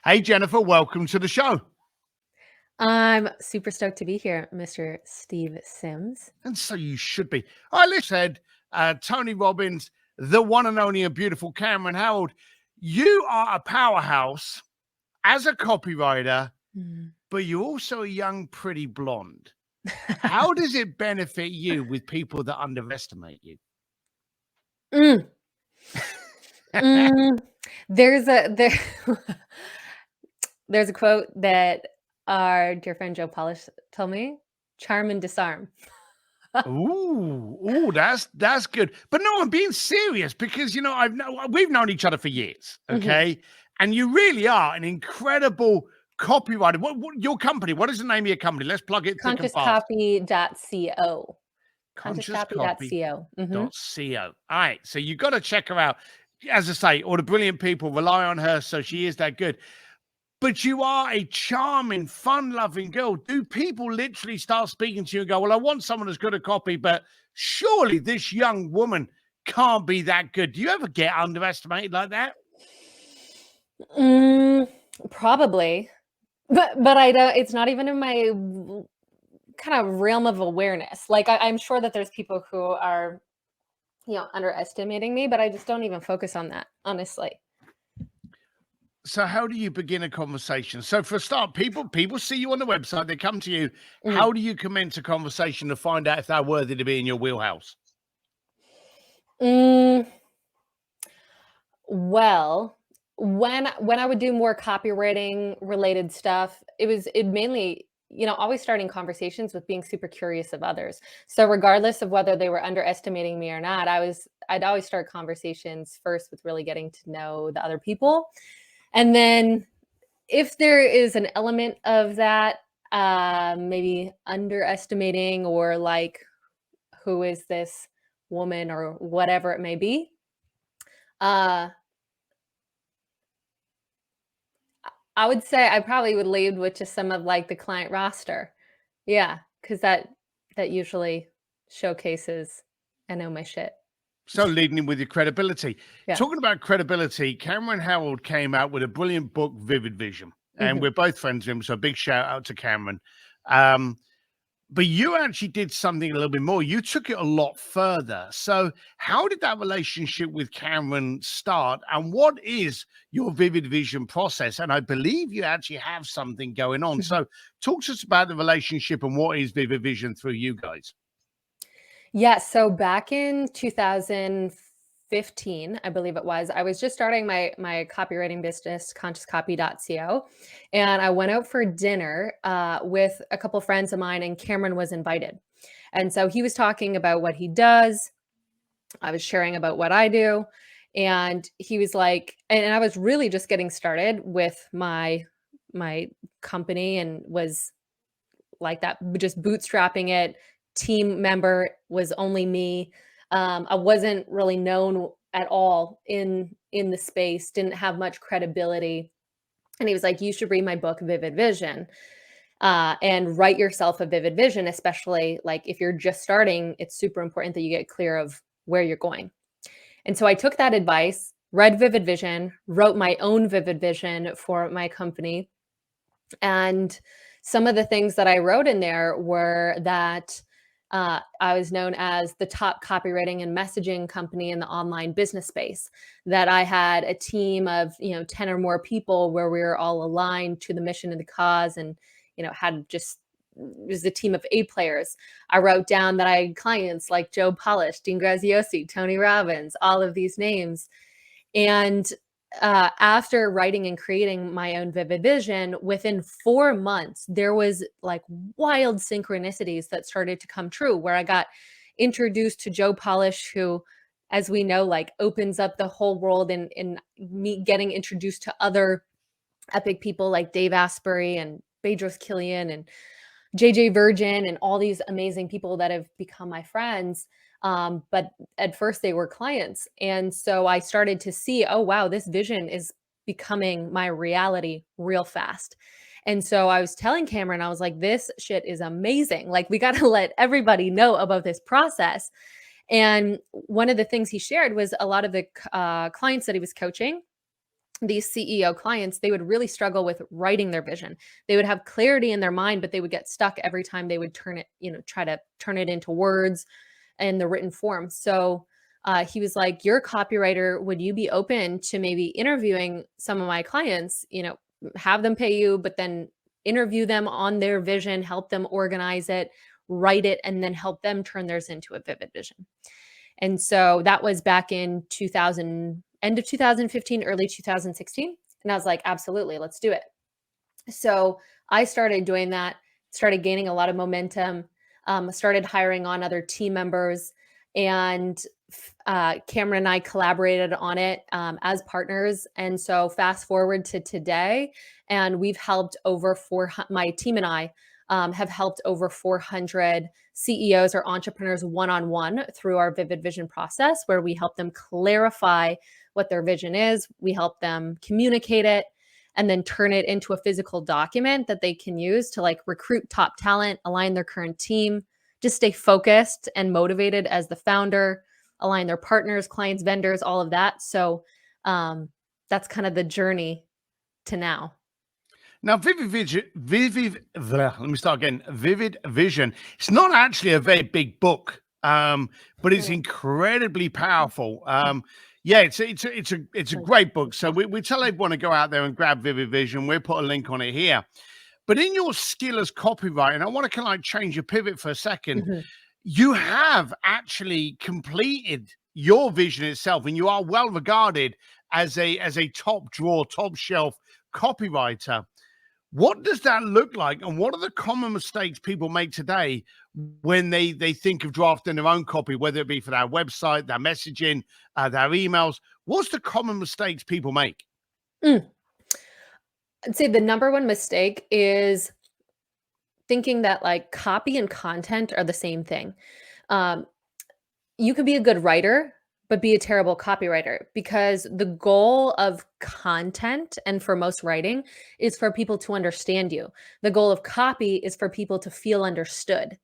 Hey, Jennifer, welcome to the show. I'm super stoked to be here, Mr. Steve Sims. And so you should be. I said, Tony Robbins, the one and only and beautiful Cameron Howard, you are a powerhouse as a copywriter, but you're also a young, pretty blonde. How does it benefit you with people that underestimate you? There's there's a quote that our dear friend Joe Polish told me: "Charm and disarm." Ooh, that's good. But no, I'm being serious because we've known each other for years, okay? And you really are an incredible copywriter. What your company? What is the name of your company? Let's plug it thick and fast. ConsciousCopy.co. ConsciousCopy.co. ConsciousCopy.co. All right, so you got to check her out. As I say, all the brilliant people rely on her, so she is that good. But you are a charming, fun-loving girl. Do people literally start speaking to you and go, well, I want someone that's good at copy, but surely this young woman can't be that good? Do you ever get underestimated like that? Probably. But I don't, it's not even in my kind of realm of awareness. Like I'm sure that there's people who are, underestimating me, but I just don't even focus on that, honestly. So how do you begin a conversation? So for a start, people see you on the website, they come to you. How do you commence a conversation to find out if they're worthy to be in your wheelhouse? Well, when I would do more copywriting related stuff, it mainly, always starting conversations with being super curious of others. So regardless of whether they were underestimating me or not, I'd always start conversations first with really getting to know the other people. And then if there is an element of that, maybe underestimating or like, who is this woman or whatever it may be, I would say I probably would lead with just some of like the client roster. Yeah, because that usually showcases I know my shit. So leading in with your credibility. Yeah. Talking about credibility, Cameron Howard came out with a brilliant book, Vivid Vision, and we're both friends with him. So a big shout out to Cameron. But you actually did something a little bit more. You took it a lot further. So how did that relationship with Cameron start? And what is your Vivid Vision process? And I believe you actually have something going on. So talk to us about the relationship and what is Vivid Vision through you guys. Yeah, so back in 2015, I believe it was, I was just starting my copywriting business, ConsciousCopy.co, and I went out for dinner with a couple friends of mine, and Cameron was invited. And so he was talking about what he does. I was sharing about what I do, and he was like, and I was really just getting started with my company and was like that, just bootstrapping it. Team member was only me. I wasn't really known at all in the space, didn't have much credibility. And he was like, you should read my book, Vivid Vision, and write yourself a vivid vision, especially like if you're just starting, it's super important that you get clear of where you're going. And so I took that advice, read Vivid Vision, wrote my own Vivid Vision for my company. And some of the things that I wrote in there were that I was known as the top copywriting and messaging company in the online business space, that I had a team of, 10 or more people where we were all aligned to the mission and the cause, and, had just, it was a team of A players. I wrote down that I had clients like Joe Polish, Dean Graziosi, Tony Robbins, all of these names. And after writing and creating my own Vivid Vision, within 4 months, there was like wild synchronicities that started to come true, where I got introduced to Joe Polish, who, as we know, like opens up the whole world, and me getting introduced to other epic people like Dave Asprey and Bedros Killian and JJ Virgin and all these amazing people that have become my friends. But at first they were clients. And so I started to see, oh, wow, this vision is becoming my reality real fast. And so I was telling Cameron, I was like, this shit is amazing. Like, we got to let everybody know about this process. And one of the things he shared was a lot of the clients that he was coaching, these CEO clients, they would really struggle with writing their vision. They would have clarity in their mind, but they would get stuck every time they would turn it, try to turn it into words in the written form. So he was like, "You're a copywriter. Would you be open to maybe interviewing some of my clients, have them pay you, but then interview them on their vision, help them organize it, write it, and then help them turn theirs into a vivid vision?" And so that was back in 2000, end of 2015, early 2016. And I was like, absolutely, let's do it. So I started doing that, started gaining a lot of momentum, started hiring on other team members, and Cameron and I collaborated on it as partners. And so fast forward to today, and we've helped over my team and I have helped over 400 CEOs or entrepreneurs one-on-one through our Vivid Vision process, where we help them clarify what their vision is. We help them communicate it and then turn it into a physical document that they can use to like recruit top talent, align their current team, just stay focused and motivated as the founder, align their partners, clients, vendors, all of that. So that's kind of the journey to now. Now, let me start again. Vivid Vision. It's not actually a very big book, but it's incredibly powerful. Yeah, it's a great book. So we tell everyone to go out there and grab Vivid Vision. We'll put a link on it here. But in your skill as copywriter, and I want to kind of like change your pivot for a second. You have actually completed your vision itself, and you are well regarded as a top drawer, top shelf copywriter. What does that look like, and what are the common mistakes people make today when they think of drafting their own copy, whether it be for their website, their messaging, their emails? What's the common mistakes people make? I'd say the number one mistake is thinking that like copy and content are the same thing. You could be a good writer, but be a terrible copywriter, because the goal of content and for most writing is for people to understand you. The goal of copy is for people to feel understood.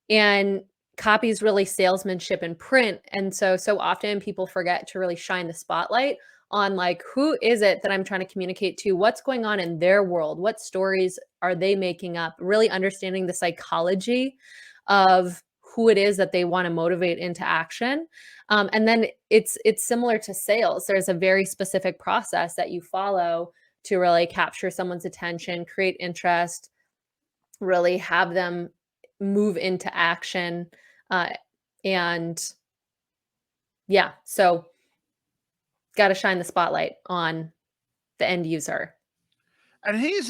And copy is really salesmanship in print. And so often people forget to really shine the spotlight on like, who is it that I'm trying to communicate to? What's going on in their world? What stories are they making up? Really understanding the psychology of who it is that they want to motivate into action. And then it's similar to sales. There's a very specific process that you follow to really capture someone's attention, create interest, really have them move into action. And yeah, so got to shine the spotlight on the end user. And here's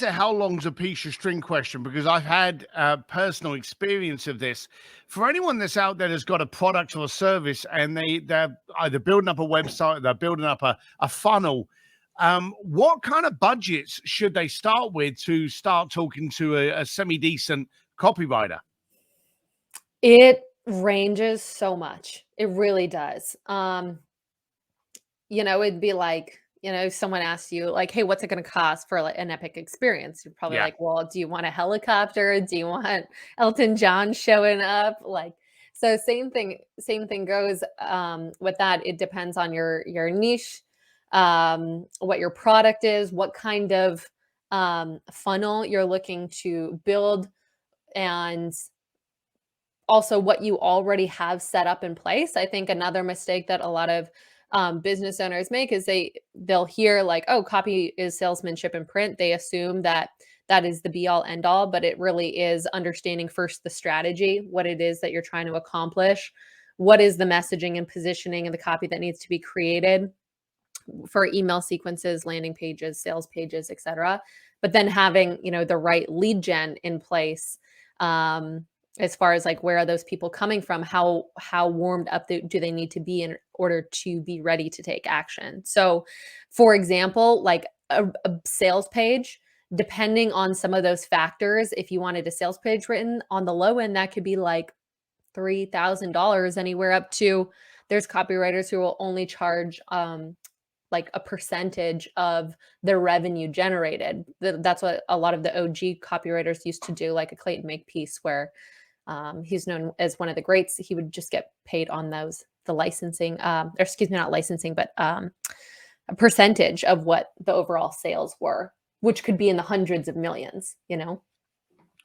a how long's a piece of string question, because I've had personal experience of this. For anyone that's out there that's got a product or a service, and they're either building up a website, or they're building up a funnel, what kind of budgets should they start with to start talking to a semi-decent copywriter? It ranges so much. It really does. It'd be like, if someone asks you like, "Hey, what's it going to cost for like an epic experience?" You're probably like, "Well, do you want a helicopter? Do you want Elton John showing up?" Like, so same thing goes with that. It depends on your niche, what your product is, what kind of funnel you're looking to build, and also what you already have set up in place. I think another mistake that a lot of business owners make is they'll hear like, "Oh, copy is salesmanship in print." They assume that that is the be all end all, but it really is understanding first the strategy, what it is that you're trying to accomplish, what is the messaging and positioning and the copy that needs to be created for email sequences, landing pages, sales pages, etc. But then having, the right lead gen in place, as far as like, where are those people coming from? How warmed up do they need to be in order to be ready to take action? So, for example, like a sales page, depending on some of those factors, if you wanted a sales page written on the low end, that could be like $3,000, anywhere up to, there's copywriters who will only charge like a percentage of their revenue generated. That's what a lot of the OG copywriters used to do, like a Clayton Makepeace, where he's known as one of the greats. He would just get paid on the licensing, or excuse me, not licensing, but a percentage of what the overall sales were, which could be in the hundreds of millions, you know?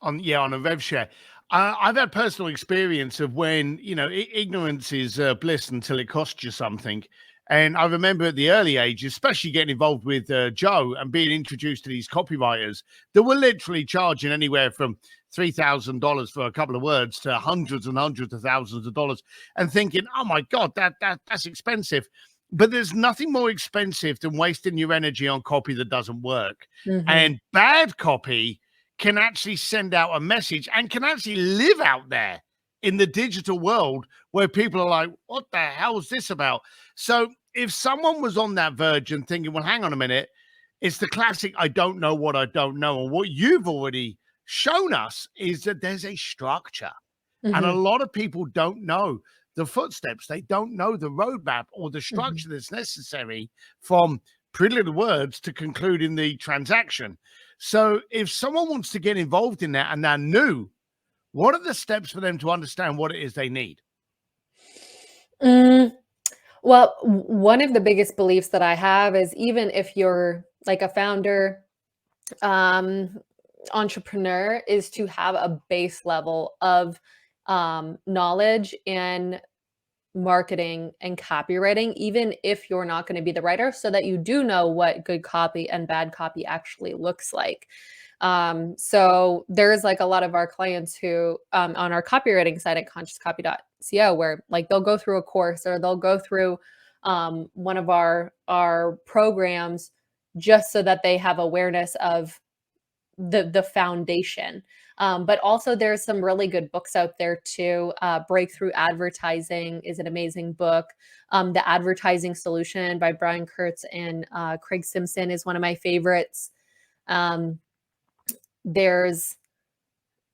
On a rev share. I've had personal experience of when, ignorance is bliss until it costs you something. And I remember at the early age, especially getting involved with Joe and being introduced to these copywriters that were literally charging anywhere from $3,000 for a couple of words to hundreds and hundreds of thousands of dollars, and thinking, oh my God, that's expensive. But there's nothing more expensive than wasting your energy on copy that doesn't work. Mhm. And bad copy can actually send out a message and can actually live out there in the digital world where people are like, what the hell is this about? So if someone was on that verge and thinking, well, hang on a minute, it's the classic, I don't know what I don't know. And what you've already shown us is that there's a structure. And a Mhm. lot of people don't know the footsteps. They don't know the roadmap or the Mhm. structure that's necessary from pretty little words to concluding the transaction. So if someone wants to get involved in that and they're new, what are the steps for them to understand what it is they need? Mm, well, one of the biggest beliefs that I have is even if you're like a founder, um, entrepreneur, is to have a base level of knowledge in marketing and copywriting, even if you're not going to be the writer, so that you do know what good copy and bad copy actually looks like. So there's like a lot of our clients who on our copywriting site at consciouscopy.co, where like they'll go through a course or they'll go through one of our programs just so that they have awareness of the foundation. But also there's some really good books out there too. Breakthrough Advertising is an amazing book. The Advertising Solution by Brian Kurtz and Craig Simpson is one of my favorites. Um, there's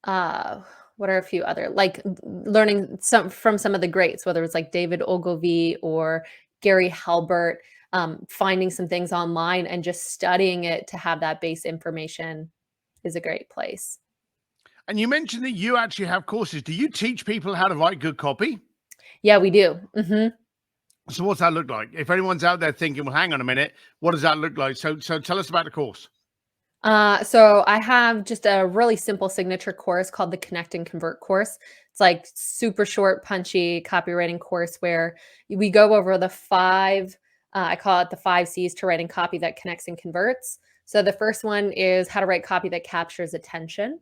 uh, what are a few other like learning some from some of the greats, whether it's like David Ogilvy or Gary Halbert, finding some things online and just studying it to have that base information is a great place. And you mentioned that you actually have courses. Do you teach people how to write good copy? Yeah, we do. Mhm. So what's that look like? If anyone's out there thinking, well, hang on a minute, what does that look like? So tell us about the course. So I have just a really simple signature course called the Connect and Convert course. It's like super short, punchy copywriting course where we go over the five, I call it the 5 C's to writing copy that connects and converts. So the first one is how to write copy that captures attention.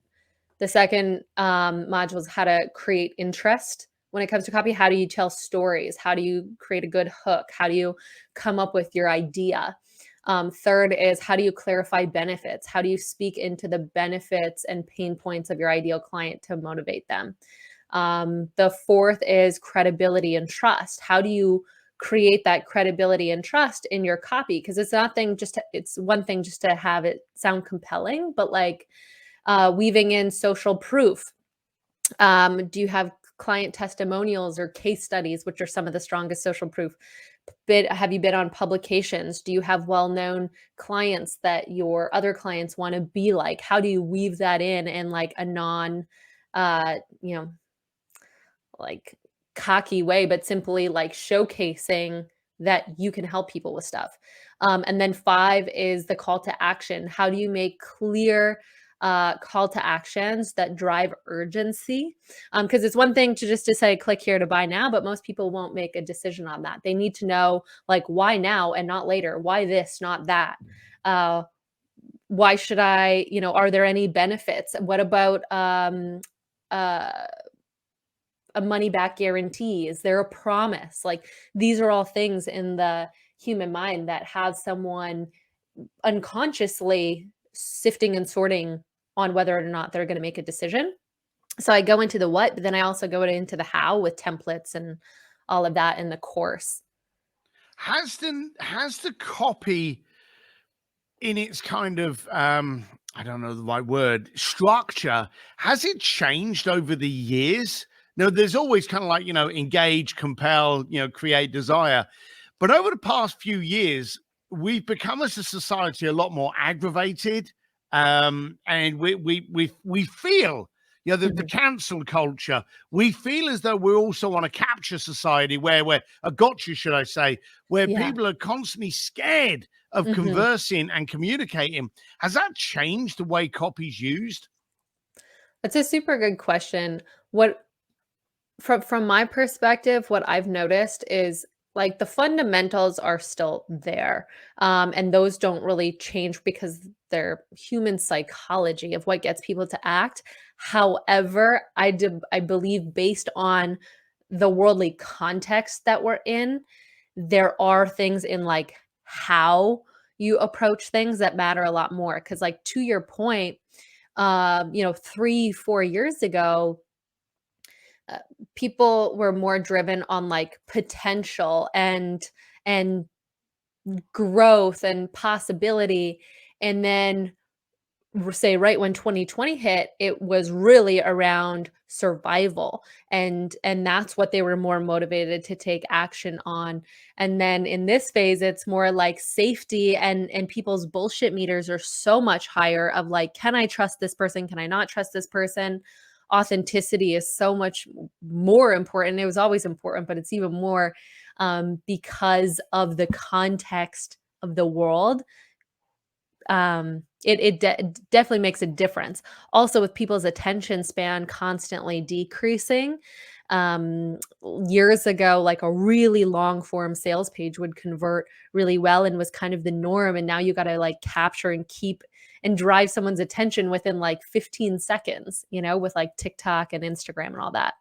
The second module is how to create interest when it comes to copy. How do you tell stories? How do you create a good hook? How do you come up with your idea? Third is how do you clarify benefits? How do you speak into the benefits and pain points of your ideal client to motivate them? The fourth is credibility and trust. How do you create that credibility and trust in your copy? Because it's one thing just to have it sound compelling, but like weaving in social proof. Do you have client testimonials or case studies, which are some of the strongest social proof? Have you been on publications? Do you have well-known clients that your other clients want to be like? How do you weave that in like a non, uh, you know, like cocky way, but simply like showcasing that you can help people with stuff. And then five is the call to action. How do you make clear call to actions that drive urgency? Because it's one thing to just to say click here to buy now, but most people won't make a decision on that. They need to know like why now and not later. Why this, not that. Uh, why should I? Are there any benefits? What about uh a money back guarantee? Is there a promise? Like these are all things in the human mind that have someone unconsciously sifting and sorting on whether or not they're going to make a decision. So I go into the what, but then I also go into the how with templates and all of that in the course. Has the copy in its kind of I don't know the right word, structure, has it changed over the years? No, there's always kind of like, engage, compel, create, desire. But over the past few years, we've become as a society a lot more aggravated. And we feel, the cancel culture. We feel as though we're also on a capture society where we're a gotcha, should I say, where Yeah. people are constantly scared of conversing and communicating. Has that changed the way copy's used? That's a super good question. What from my perspective, what I've noticed is like the fundamentals are still there. And those don't really change because they're human psychology of what gets people to act. However, I believe based on the worldly context that we're in, there are things in like how you approach things that matter a lot more. Cause like to your point, 3, 4 years ago, uh, people were more driven on like potential and growth and possibility. And then say right when 2020 hit, it was really around survival, and that's what they were more motivated to take action on. And then in this phase it's more like safety, and people's bullshit meters are so much higher of like, can I trust this person, can I not trust this person? Authenticity is so much more important. It was always important, but it's even more because of the context of the world. It definitely makes a difference. Also, with people's attention span constantly decreasing, um, years ago, like a really long form sales page would convert really well and was kind of the norm. And now you got to like capture and keep and drive someone's attention within like 15 seconds, with like TikTok and Instagram and all that.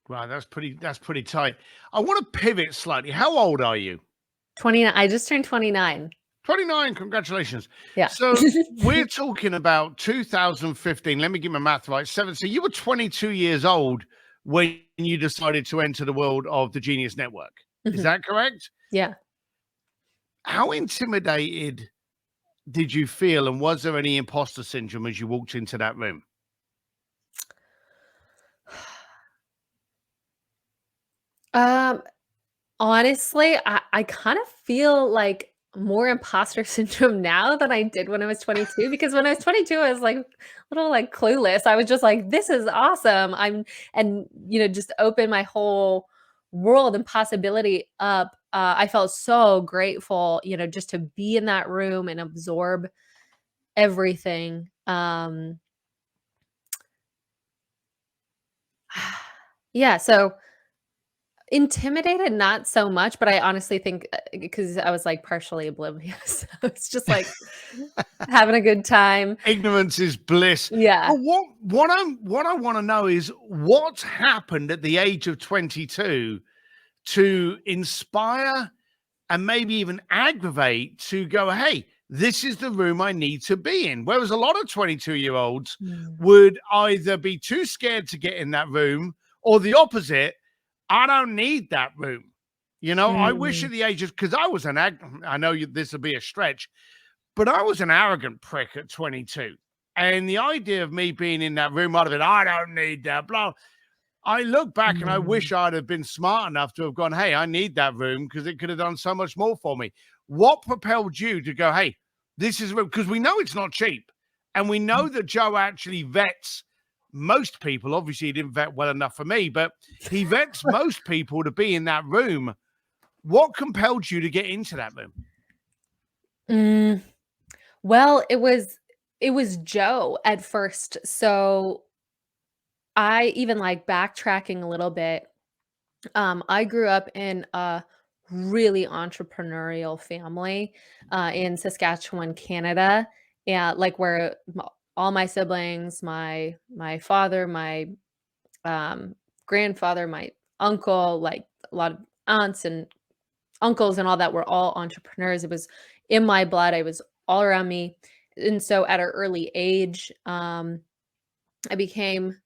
Wow, that's pretty tight. I want to pivot slightly. How old are you? 29. I just turned 29. 29, congratulations. Yeah. So we're talking about 2015. Let me get my math right. So you were 22 years old when you decided to enter the world of the Genius Network. Is that correct? Yeah. How intimidated did you feel? And was there any imposter syndrome as you walked into that room? Um, Honestly, I kind of feel like more imposter syndrome now than I did when I was 22, because when I was 22, I was like a little like clueless. I was just like, this is awesome. Just open my whole world and possibility up. I felt so grateful, just to be in that room and absorb everything. Yeah, so intimidated, not so much, but I honestly think, because I was, like, partially oblivious. So it's just, like, having a good time. Ignorance is bliss. Yeah. But what I want to know is what happened at the age of 22 to inspire and maybe even aggravate to go, hey, this is the room I need to be in. Whereas a lot of 22-year-olds Mm. would either be too scared to get in that room, or the opposite, I don't need that room. I wish Mm. at the age of, because I was I know this will be a stretch, but I was an arrogant prick at 22. And the idea of me being in that room might have been, I don't need that, blah. I look back and I Mm. wish I'd have been smart enough to have gone, hey, I need that room because it could have done so much more for me. What propelled you to go, hey, this is because we know it's not cheap. And we know that Joe actually vets most people. Obviously, he didn't vet well enough for me, but he vets most people to be in that room. What compelled you to get into that room? Mm. Well, it was Joe at first. So I even, like, backtracking a little bit, I grew up in a really entrepreneurial family, in Saskatchewan, Canada, and, like, where all my siblings, my father, my grandfather, my uncle, like a lot of aunts and uncles and all that were all entrepreneurs. It was in my blood. It was all around me. And so at an early age, I became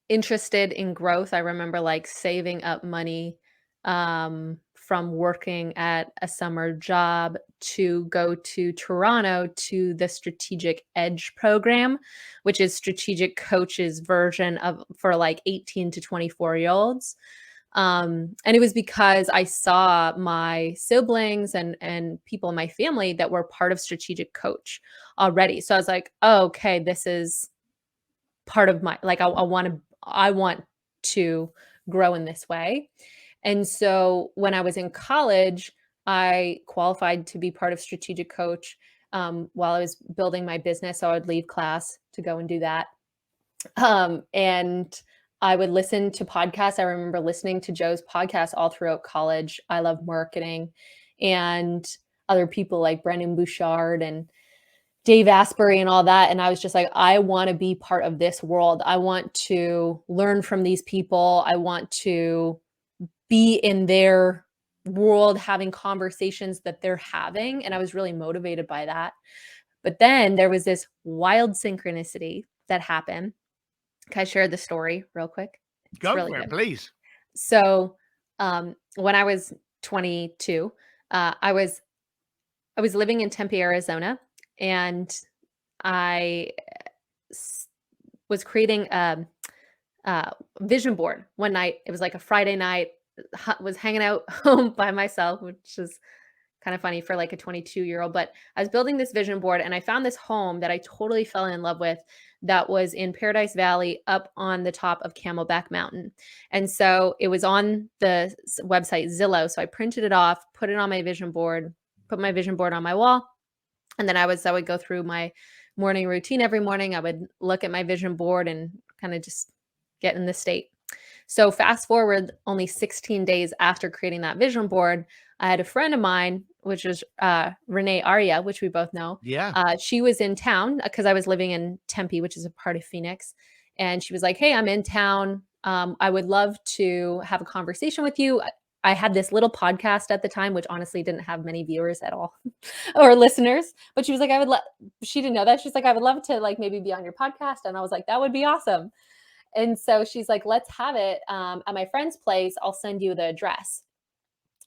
interested in growth. I remember like saving up money from working at a summer job to go to Toronto to the Strategic Edge program, which is Strategic Coach's version of for like 18 to 24-year-olds. And it was because I saw my siblings and people in my family that were part of Strategic Coach already. So I was like, oh, okay, this is part of my, like, I want to grow in this way. And so when I was in college, I qualified to be part of strategic coach while I was building my business. So I would leave class to go and do that. And I would listen to podcasts. I remember listening to Joe's podcast all throughout college. I love marketing, and other people like Brendon Bouchard and Dave Asprey and all that. And I was just like, I want to be part of this world. I want to learn from these people. I want to be in their world, having conversations that they're having. And I was really motivated by that. But then there was this wild synchronicity that happened. Can I share the story real quick? It's Go really for it, good. please. So when I was 22, I was living in Tempe, Arizona, and I was creating a vision board one night. It was like a Friday night. Was hanging out home by myself, which is kind of funny for like a 22-year-old. But I was building this vision board, and I found this home that I totally fell in love with, that was in Paradise Valley, up on the top of Camelback Mountain. And so it was on the website Zillow. So I printed it off, put it on my vision board, put my vision board on my wall. And then I would go through my morning routine every morning. I would look at my vision board and kind of just get in the state. So fast forward only 16 days after creating that vision board, I had a friend of mine, which was Renee Arya, which we both know. Yeah. She was in town because I was living in Tempe, which is a part of Phoenix. And she was like, hey, I'm in town. I would love to have a conversation with you. I had this little podcast at the time, which honestly didn't have many viewers at all or listeners. But she was like, she didn't know that. She's like, I would love to like maybe be on your podcast. And I was like, that would be awesome. And so she's like, let's have it at my friend's place. I'll send you the address.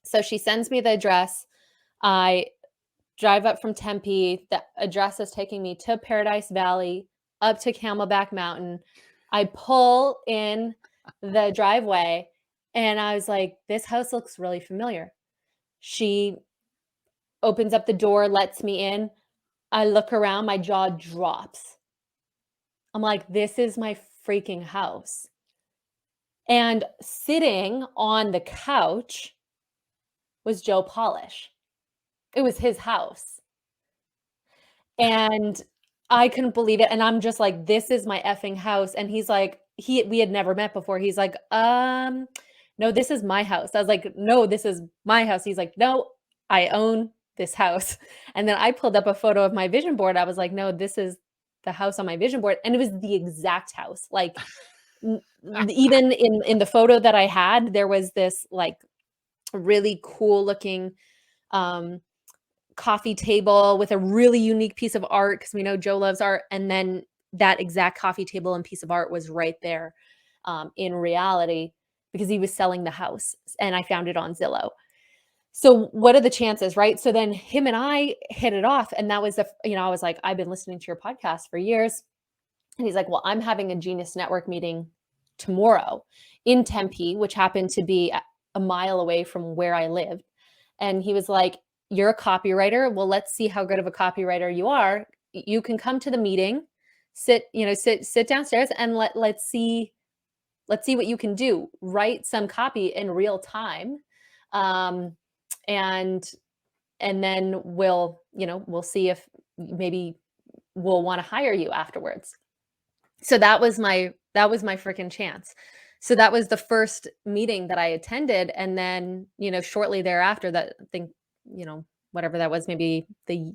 So she sends me the address. I drive up from Tempe. The address is taking me to Paradise Valley, up to Camelback Mountain. I pull in the driveway, and I was like, this house looks really familiar. She opens up the door, lets me in. I look around, my jaw drops. I'm like, this is my freaking house. And sitting on the couch was Joe Polish. It was his house. And I couldn't believe it. And I'm just like, this is my effing house. And he's like, we had never met before. He's like, no, this is my house. I was like, no, this is my house. He's like, no, I own this house. And then I pulled up a photo of my vision board. I was like, no, this is the house on my vision board. And it was the exact house. Like, even in the photo that I had, there was this like really cool looking coffee table with a really unique piece of art, because we know Joe loves art. And then that exact coffee table and piece of art was right there in reality, because he was selling the house, and I found it on Zillow. So what are the chances, right? So then him and I hit it off, and that was I was like, I've been listening to your podcast for years. And he's like, well, I'm having a Genius Network meeting tomorrow in Tempe, which happened to be a mile away from where I lived. And he was like, you're a copywriter. Well, let's see how good of a copywriter you are. You can come to the meeting, sit downstairs, and let's see what you can do. Write some copy in real time. And then we'll see if maybe we'll want to hire you afterwards. So that was my freaking chance. So that was the first meeting that I attended. And then, shortly thereafter, that I think, whatever that was, maybe the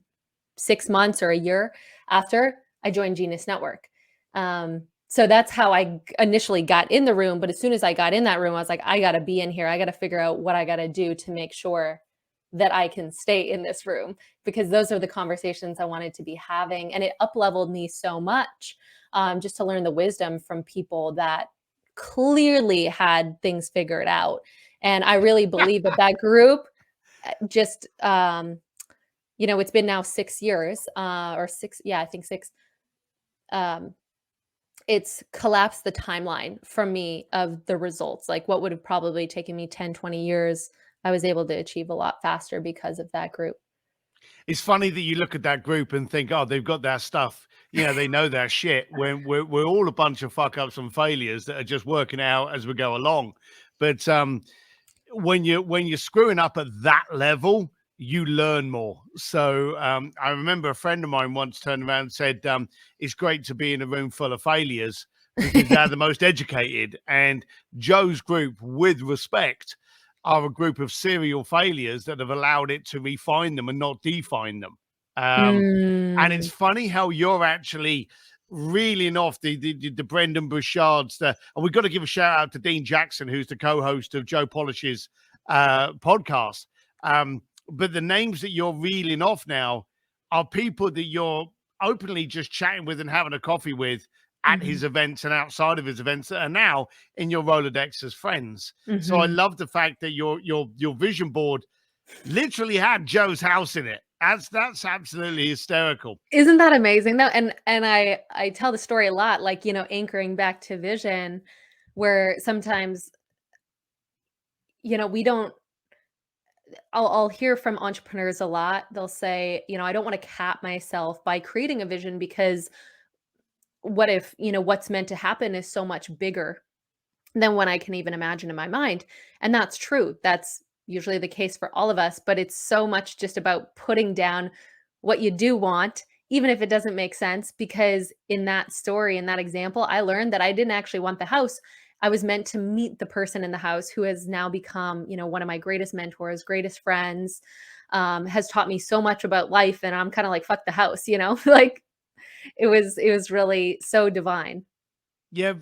6 months or a year after, I joined Genius Network. So that's how I initially got in the room. But as soon as I got in that room, I was like, I got to be in here. I got to figure out what I got to do to make sure that I can stay in this room, because those are the conversations I wanted to be having. And it up-leveled me so much, just to learn the wisdom from people that clearly had things figured out. And I really believe that group just, it's been now 6 years, or 6. Yeah, I think 6. It's collapsed the timeline for me of the results. Like what would have probably taken me 10, 20 years, I was able to achieve a lot faster because of that group. It's funny that you look at that group and think, oh, they've got that stuff. they know their shit, when we're all a bunch of fuck ups and failures that are just working out as we go along. But when you're screwing up at that level, you learn more. So I remember a friend of mine once turned around and said, it's great to be in a room full of failures because they're the most educated. And Joe's group, with respect, are a group of serial failures that have allowed it to refine them and not define them. And it's funny how you're actually reeling off the Brendan Bouchards. And we've got to give a shout out to Dean Jackson, who's the co-host of Joe Polish's podcast. But the names that you're reeling off now are people that you're openly just chatting with and having a coffee with at his events and outside of his events that are now in your Rolodex as friends. So I love the fact that your vision board literally had Joe's house in it. That's absolutely hysterical. Isn't that amazing though? And I tell the story a lot, like, anchoring back to vision, where sometimes, we don't, I'll hear from entrepreneurs a lot. They'll say, I don't want to cap myself by creating a vision because what if, what's meant to happen is so much bigger than what I can even imagine in my mind. And that's true. That's usually the case for all of us, but it's so much just about putting down what you do want, even if it doesn't make sense. Because in that story, in that example, I learned that I didn't actually want the house. I was meant to meet the person in the house who has now become, one of my greatest mentors, greatest friends, has taught me so much about life. And I'm kind of like, fuck the house, like it was really so divine. Yeah,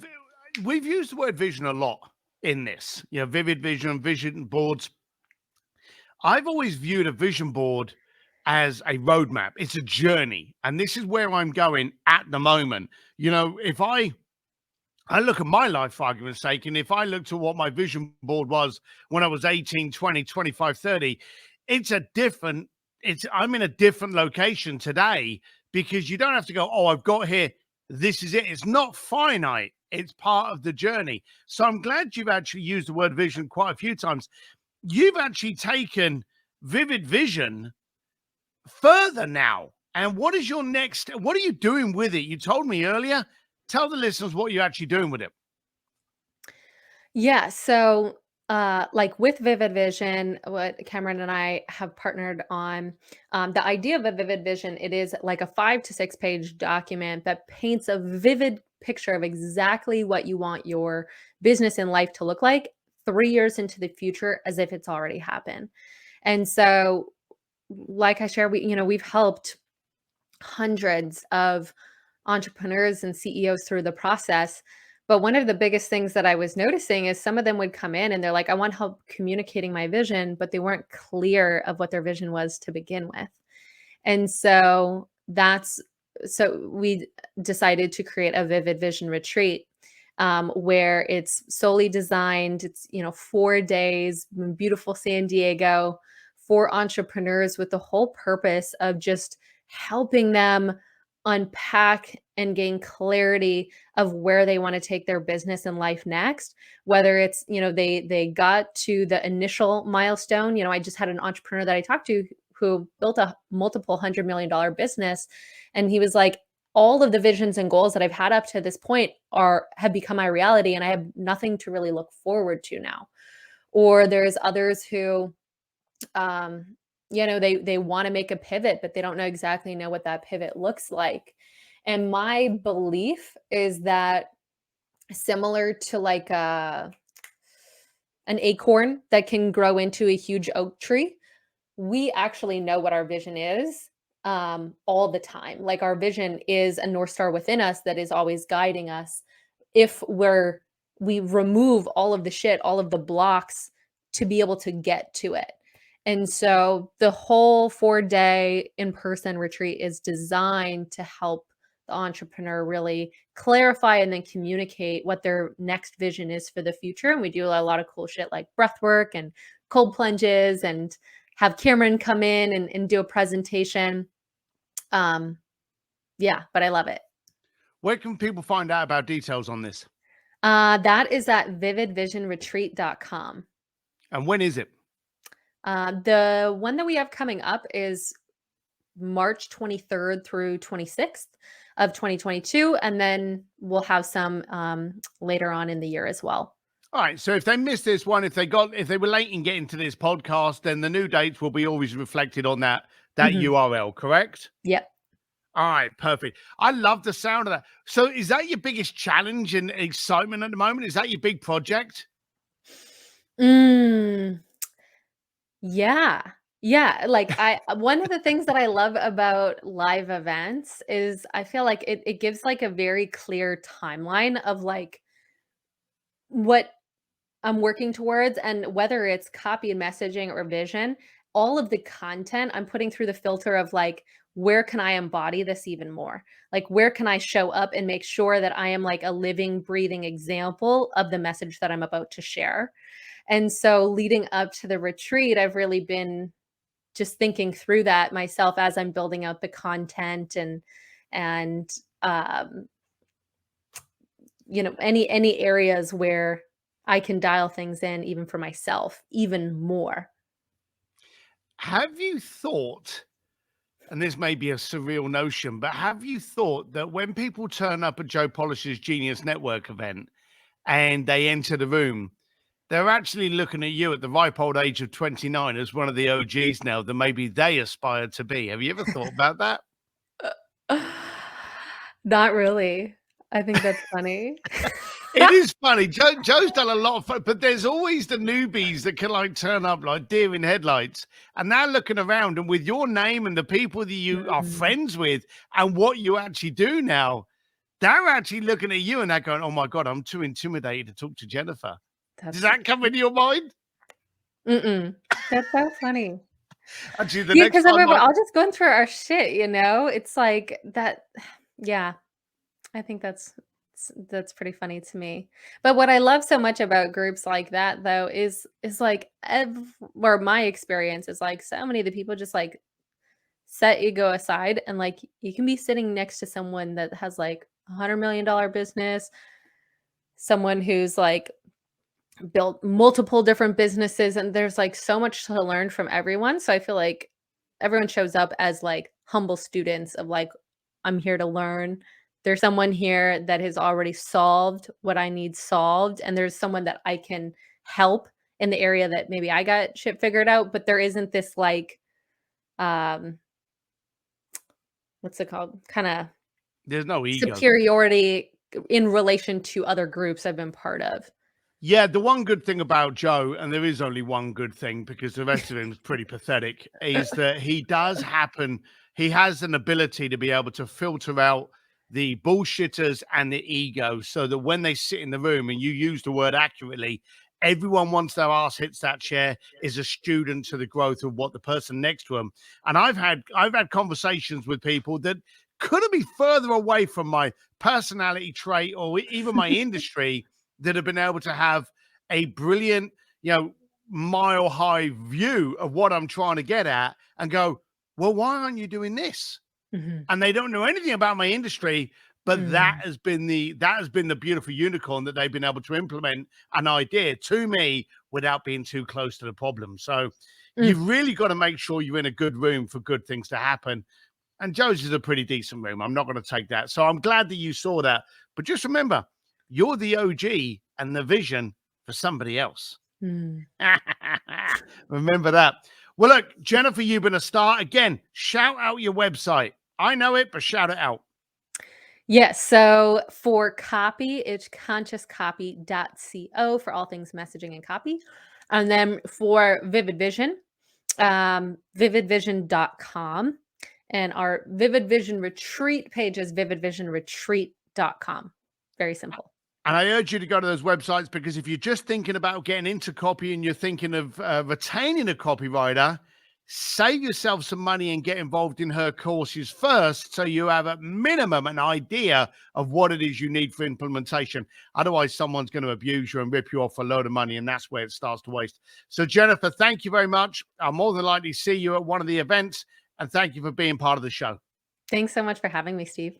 we've used the word vision a lot in this. Vivid vision, vision boards. I've always viewed a vision board as a roadmap. It's a journey, and this is where I'm going at the moment. If I look at my life, for argument's sake, and if I looked at what my vision board was when I was 18, 20, 25, 30, I'm in a different location today, because you don't have to go, oh, I've got here, this is it. It's not finite. It's part of the journey. So I'm glad you've actually used the word vision quite a few times. You've actually taken vivid vision further now. And what is your next? What are you doing with it? You told me earlier. Tell the listeners what you're actually doing with it. Yeah. So, like with Vivid Vision, what Cameron and I have partnered on, the idea of a Vivid Vision, it is like a 5 to 6 page document that paints a vivid picture of exactly what you want your business and life to look like 3 years into the future, as if it's already happened. And so, like I shared, we've helped hundreds of entrepreneurs and CEOs through the process. But one of the biggest things that I was noticing is some of them would come in and they're like, I want help communicating my vision, but they weren't clear of what their vision was to begin with. And so we decided to create a Vivid Vision retreat, where it's solely designed. It's, 4 days, beautiful San Diego, for entrepreneurs, with the whole purpose of just helping them unpack and gain clarity of where they want to take their business and life next. Whether it's, they got to the initial milestone. I just had an entrepreneur that I talked to who built a multiple $100 million business. And he was like, all of the visions and goals that I've had up to this point have become my reality, and I have nothing to really look forward to now. Or there's others who, they want to make a pivot, but they don't exactly know what that pivot looks like. And my belief is that, similar to like an acorn that can grow into a huge oak tree, we actually know what our vision is all the time. Like, our vision is a North Star within us that is always guiding us, if we remove all of the shit, all of the blocks, to be able to get to it. And so the whole 4-day in-person retreat is designed to help the entrepreneur really clarify and then communicate what their next vision is for the future. And we do a lot of cool shit like breath work and cold plunges, and have Cameron come in and do a presentation. Yeah, but I love it. Where can people find out about details on this? That is at vividvisionretreat.com. And when is it? The one that we have coming up is March 23rd through 26th of 2022. And then we'll have some later on in the year as well. All right. So if they missed this one, if they were late in getting to this podcast, then the new dates will be always reflected on that URL, correct? Yep. All right, perfect. I love the sound of that. So is that your biggest challenge and excitement at the moment? Is that your big project? Yeah. Yeah. Like one of the things that I love about live events is I feel like it gives like a very clear timeline of like what I'm working towards, and whether it's copy and messaging or vision, all of the content I'm putting through the filter of like, where can I embody this even more? Like, where can I show up and make sure that I am like a living, breathing example of the message that I'm about to share? And so, leading up to the retreat, I've really been just thinking through that myself as I'm building out the content and any areas where I can dial things in even for myself even more. Have you thought, and this may be a surreal notion, but have you thought that when people turn up at Joe Polish's Genius Network event and they enter the room, they're actually looking at you at the ripe old age of 29 as one of the OGs now that maybe they aspire to be? Have you ever thought about that? Not really. I think that's funny. It is funny. Joe's done a lot of fun, but there's always the newbies that can like turn up like deer in headlights. And now looking around and with your name and the people that you are friends with and what you actually do now, they're actually looking at you and they're going, oh my God, I'm too intimidated to talk to Jennifer. Does that come into your mind? That's so funny. Actually, the Yeah, next because time we're all just going through our shit, It's like that. Yeah, I think that's pretty funny to me. But what I love so much about groups like that, though, is like or my experience is like so many of the people just like set ego aside, and like you can be sitting next to someone that has like $100 million business, someone who's like built multiple different businesses, and there's like so much to learn from everyone. So I feel like everyone shows up as like humble students of like, I'm here to learn. There's someone here that has already solved what I need solved, and there's someone that I can help in the area that maybe I got shit figured out, but there isn't this like what's it called? Kind of there's no ego. Superiority in relation to other groups I've been part of. Yeah, the one good thing about Joe, and there is only one good thing because the rest of him is pretty pathetic, is that he has an ability to be able to filter out the bullshitters and the ego so that when they sit in the room, and you use the word accurately, everyone, once their ass hits that chair, is a student to the growth of what the person next to them. And I've had conversations with people that couldn't be further away from my personality trait or even my industry that have been able to have a brilliant, mile high view of what I'm trying to get at and go, well, why aren't you doing this? And they don't know anything about my industry, but that has been the beautiful unicorn that they've been able to implement an idea to me without being too close to the problem. So you've really got to make sure you're in a good room for good things to happen. And Joe's is a pretty decent room. I'm not going to take that. So I'm glad that you saw that. But just remember, you're the OG and the vision for somebody else. Remember that. Well, look, Jennifer, you've been a star. Again, shout out your website. I know it, but shout it out. Yes. So for copy, it's consciouscopy.co for all things messaging and copy. And then for Vivid Vision, vividvision.com. And our Vivid Vision Retreat page is vividvisionretreat.com. Very simple. And I urge you to go to those websites because if you're just thinking about getting into copy and you're thinking of retaining a copywriter, save yourself some money and get involved in her courses first so you have at minimum an idea of what it is you need for implementation. Otherwise, someone's going to abuse you and rip you off for a load of money, and that's where it starts to waste. So, Jennifer, thank you very much. I'll more than likely see you at one of the events, and thank you for being part of the show. Thanks so much for having me, Steve.